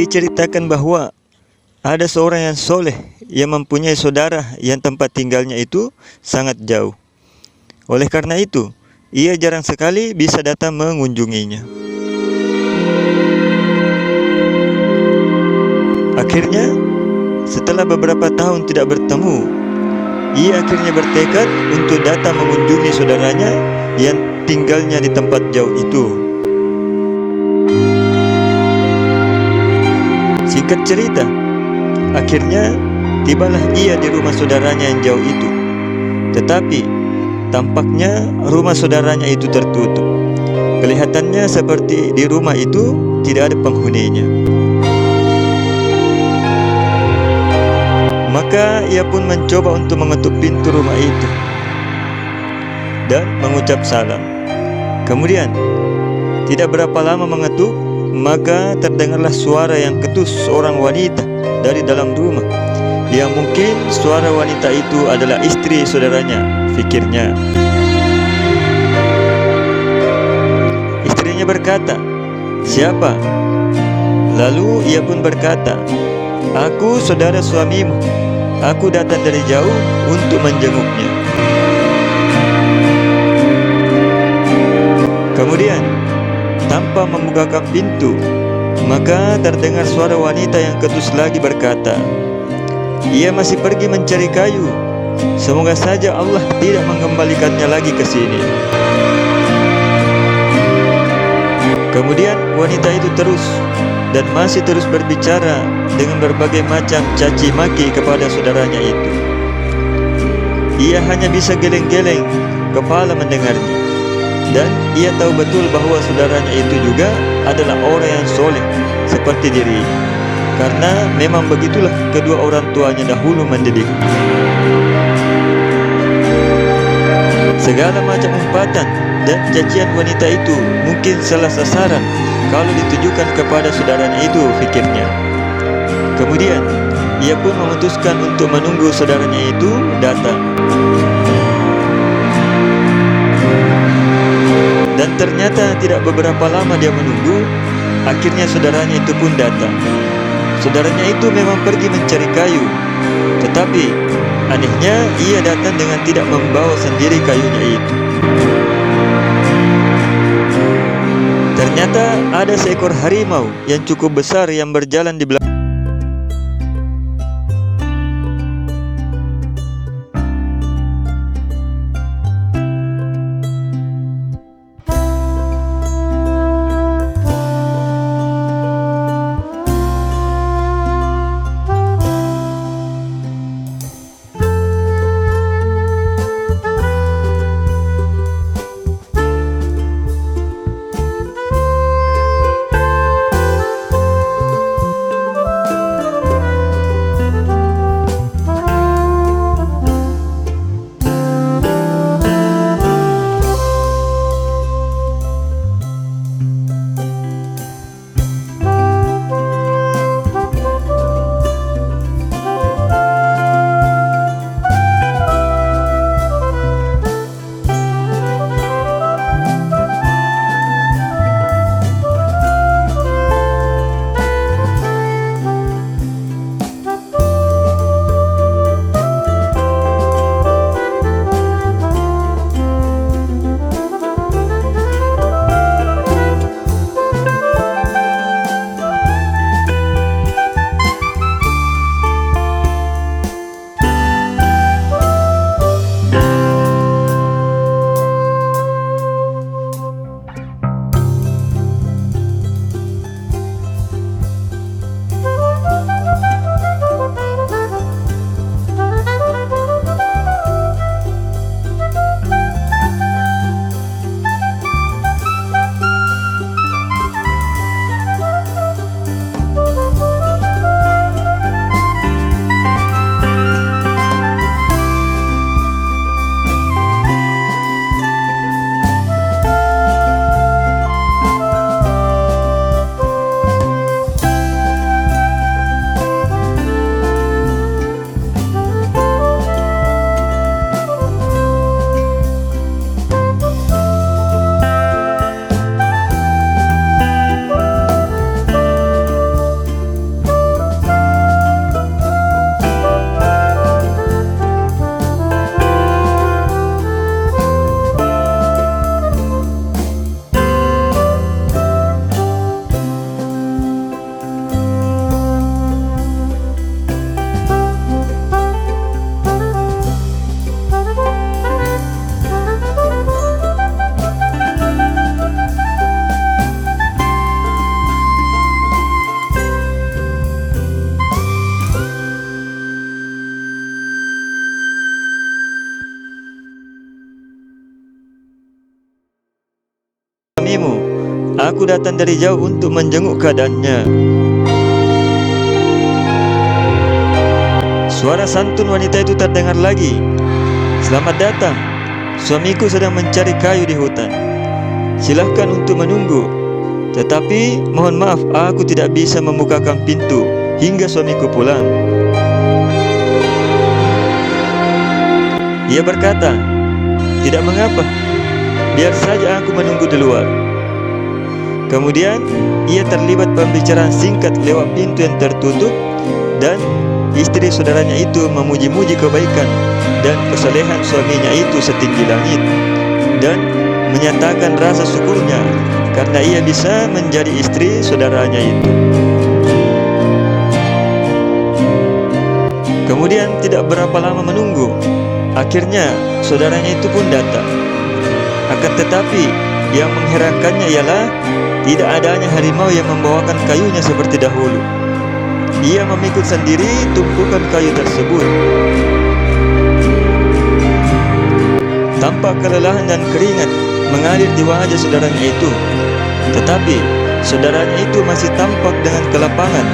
diceritakan bahwa ada seorang yang soleh yang mempunyai saudara yang tempat tinggalnya itu sangat jauh. Oleh karena itu, ia jarang sekali bisa datang mengunjunginya. Akhirnya, setelah beberapa tahun tidak bertemu, ia akhirnya bertekad untuk datang mengunjungi saudaranya yang tinggalnya di tempat jauh itu. Singkat cerita, akhirnya tibalah ia di rumah saudaranya yang jauh itu. Tetapi tampaknya rumah saudaranya itu tertutup. Kelihatannya seperti di rumah itu tidak ada penghuninya. Maka ia pun mencoba untuk mengetuk pintu rumah itu dan mengucap salam. Kemudian tidak berapa lama mengetuk, maka terdengarlah suara yang ketus seorang wanita dari dalam rumah. Yang mungkin suara wanita itu adalah istri saudaranya, fikirnya. Istrinya berkata, "Siapa?" Lalu ia pun berkata, "Aku saudara suamimu. Aku datang dari jauh untuk menjenguknya." Kemudian, tanpa membukakan pintu, maka terdengar suara wanita yang ketus lagi berkata, "Ia masih pergi mencari kayu. Semoga saja Allah tidak mengembalikannya lagi ke sini." Kemudian wanita itu masih terus berbicara dengan berbagai macam caci maki kepada saudaranya itu. Ia hanya bisa geleng-geleng kepala mendengarnya. Dan ia tahu betul bahwa saudaranya itu juga adalah orang yang soleh seperti dirinya. Karena memang begitulah kedua orang tuanya dahulu mendidik. Segala macam umpatan dan cacian wanita itu mungkin salah sasaran kalau ditujukan kepada saudaranya itu, fikirnya. Kemudian ia pun memutuskan untuk menunggu saudaranya itu datang. Dan ternyata tidak beberapa lama dia menunggu, akhirnya saudaranya itu pun datang. Saudaranya itu memang pergi mencari kayu, tetapi anehnya ia datang dengan tidak membawa sendiri kayunya itu. Ternyata ada seekor harimau yang cukup besar yang berjalan di belakang. Aku datang dari jauh untuk menjenguk keadaannya." Suara santun wanita itu terdengar lagi. "Selamat datang. Suamiku sedang mencari kayu di hutan. Silahkan untuk menunggu. Tetapi mohon maaf, aku tidak bisa membukakan pintu hingga suamiku pulang." Ia berkata, "Tidak mengapa, biar saja aku menunggu di luar." Kemudian ia terlibat pembicaraan singkat lewat pintu yang tertutup, dan istri saudaranya itu memuji-muji kebaikan dan kesalehan suaminya itu setinggi langit, dan menyatakan rasa syukurnya karena ia bisa menjadi istri saudaranya itu. Kemudian tidak berapa lama menunggu, akhirnya saudaranya itu pun datang. Akan tetapi yang mengherankannya ialah tidak adanya harimau yang membawakan kayunya seperti dahulu. Ia memikul sendiri tumpukan kayu tersebut. Tampak kelelahan dan keringat mengalir di wajah saudaranya itu, tetapi saudaranya itu masih tampak dengan kelapangan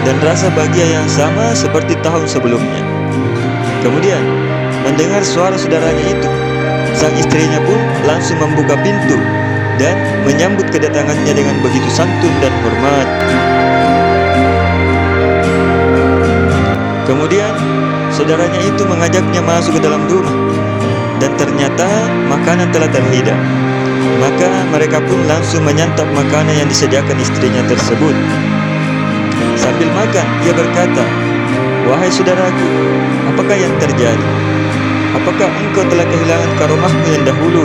dan rasa bahagia yang sama seperti tahun sebelumnya. Kemudian mendengar suara saudaranya itu, sang istrinya pun langsung membuka pintu dan menyambut kedatangannya dengan begitu santun dan hormat. Kemudian saudaranya itu mengajaknya masuk ke dalam rumah, dan ternyata makanan telah terhidang. Maka mereka pun langsung menyantap makanan yang disediakan istrinya tersebut. Sambil makan, ia berkata, "Wahai saudaraku, apakah yang terjadi? Apakah engkau telah kehilangan karomahmu yang dahulu?"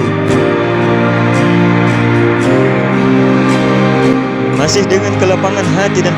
Masih dengan kelapangan hati dan